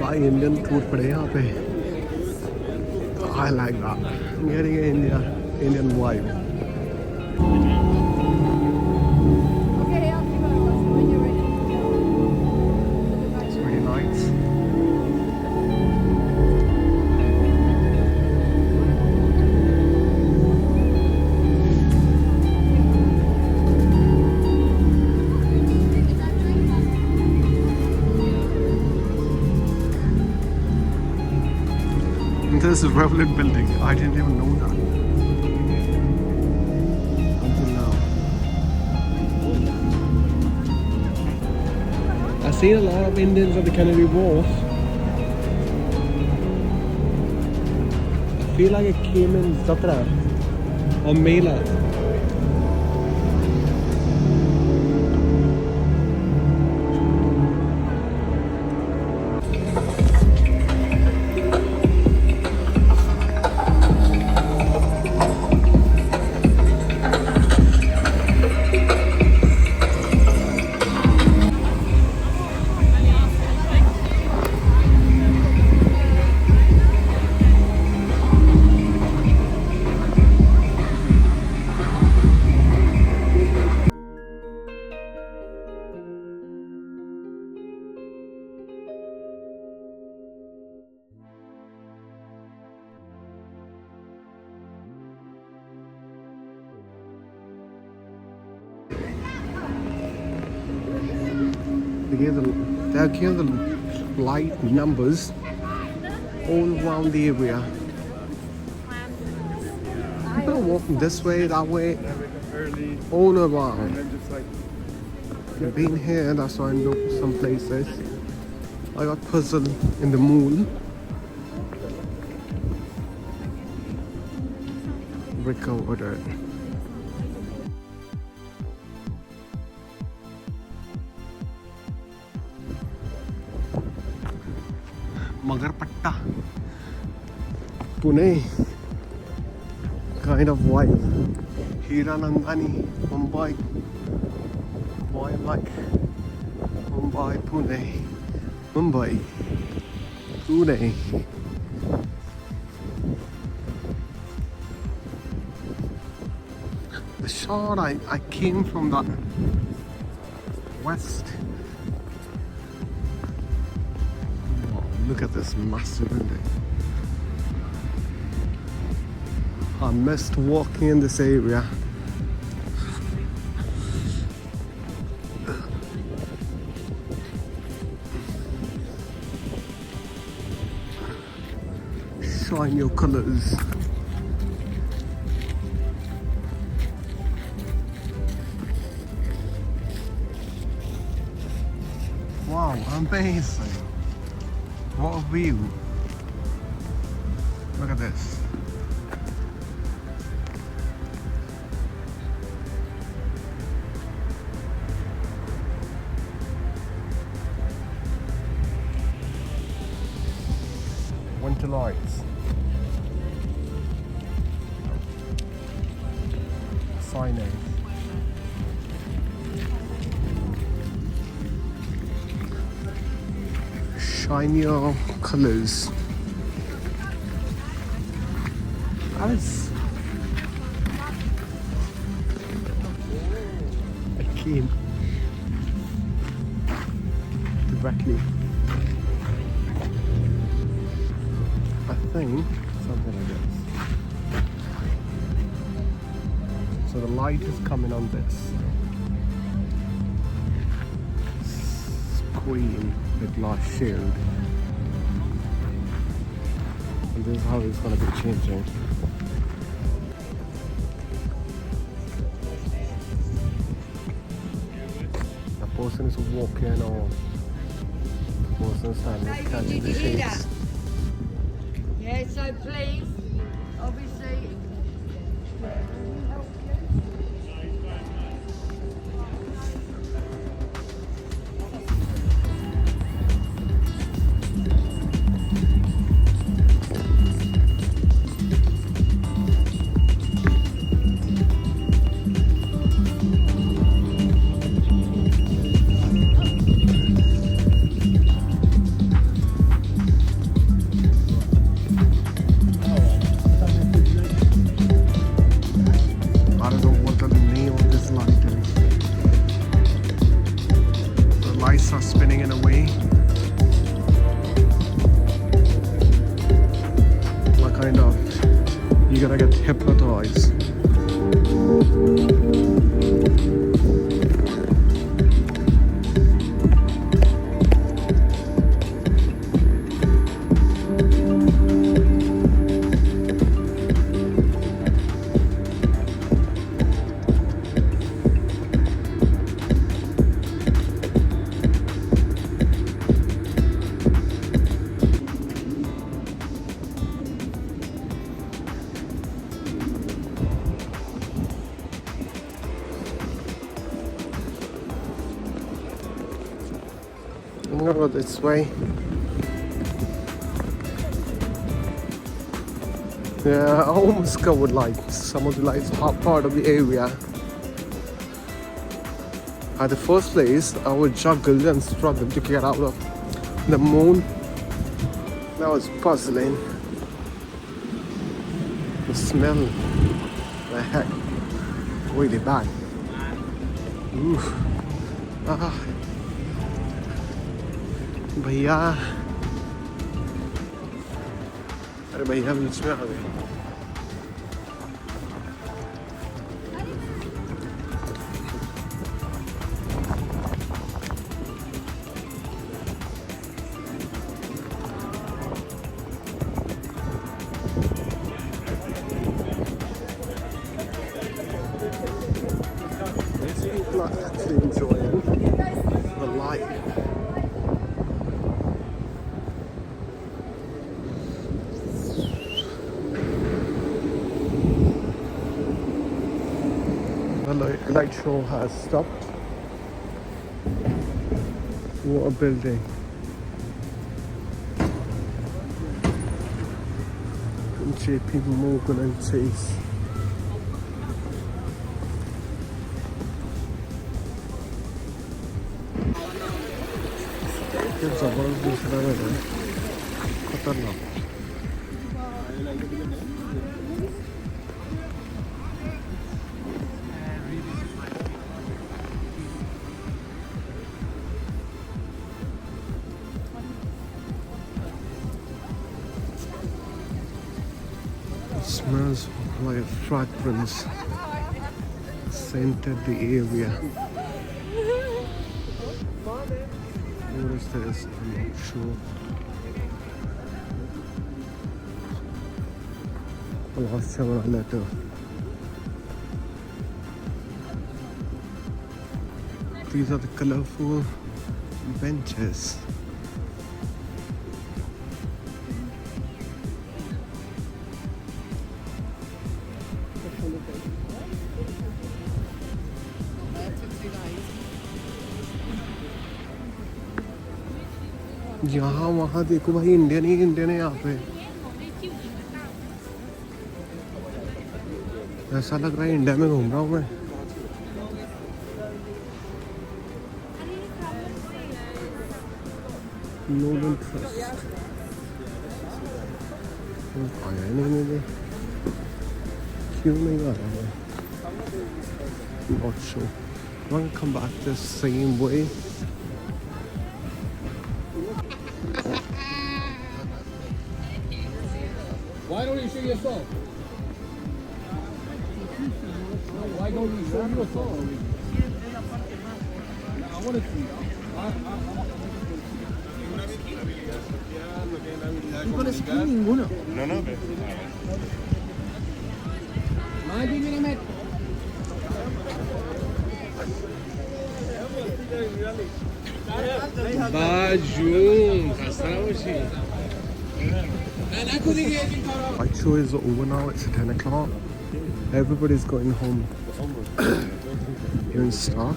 भाई Indian food पड़े यहाँ पे. I like that. I'm getting an Indian vibe. Okay, off you go when you're ready. It's really nice. This is Revolut building. I didn't even know that until now. I've seen a lot of Indians at the Canary Wharf. I feel like I came in Zatra or Mela. They are given the light numbers all around the area. People are walking this way, that way, all around. I've been here, that's why I know some places. I got puzzled in the moon. Brick over there. Magarpatta, Pune kind of vibe. Hiranandani, Mumbai, boy like Mumbai, Pune, Mumbai, Pune. The shot I came from that west. Wow, look at this massive building. I missed walking in this area. Shine your colors. Wow, amazing. What a view. Look at this. Winter lights. Signage. Shine your colors. As I came directly, I think something like this. So the light is coming on this screen with glass shield, and this is how it's going to be changing. The person is walking or the person standing carrying the shades. Yeah, so please, obviously. I don't know what the name of this light is. The lights are spinning in a way. Like kind of, you're gonna get hypnotized. I'm gonna go this way. Yeah, I almost covered like some of the lights part of the area. At the first place, I would juggle and struggle to get out of the moon. That was puzzling. The smell, the heck, really bad. Oof. भैया अरे भैया बीच में आ गए These people are actually enjoying the light. The light show has stopped. What a building. JP Morgan and Chase. ये जबरदस्त दूसरा है खतरनाक Smells like fragrance scented the area. What is this? I'm not sure. Last time I letter. These are the colorful benches. यहाँ वहाँ देखो भाई, Indian ही Indian है यहाँ पे। ऐसा लग रहा है इंडिया में घूम रहा हूँ मैं। नो इंटरेस्ट आया नहीं मुझे, क्यों नहीं आ रहा है? Not sure. I'm gonna come back the same way. Why don't you show yourself? Why don't you show yourself? I want to see. ¿Tú con skin ninguno? No, no, pero... My show is over now, it's 10 o'clock. Everybody's going home. Even staff,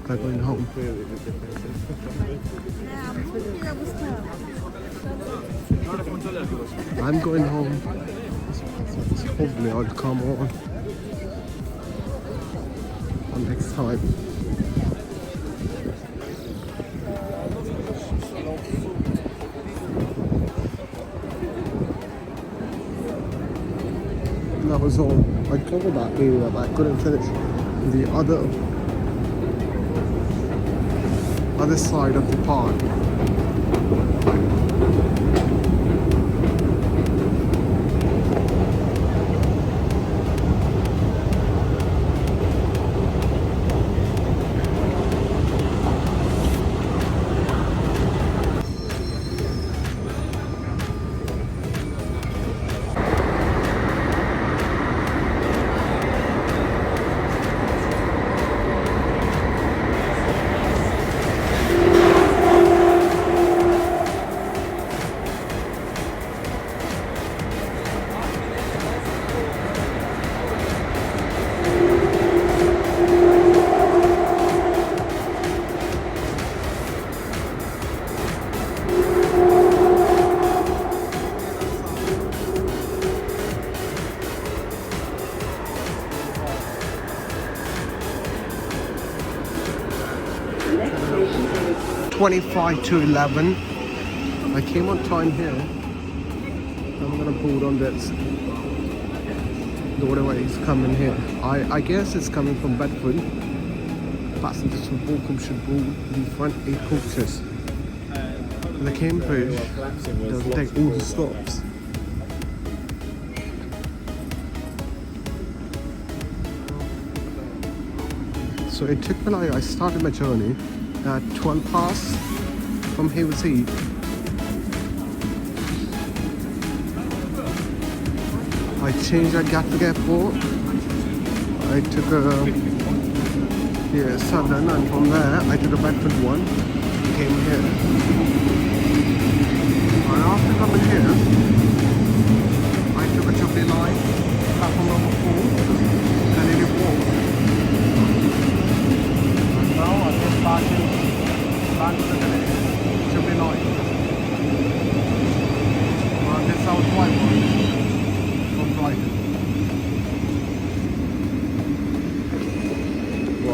they're going home. I'm going home. Hopefully I'll come on next time. That was all. I covered that area, but I couldn't finish the other side of the park. It's 25 to 11. I came on time here. I'm gonna board on this. The waterway is coming here. I guess it's coming from Bedford. Passengers from Morecambe should board the front 8 coaches. The Cambridge doesn't take all the stops. So it took me like, I started my journey at 12 past from Hayward's Heath. I changed at Gatwick Airport. I took a Southern, and from there I took a Bedford one, came here. And after coming here,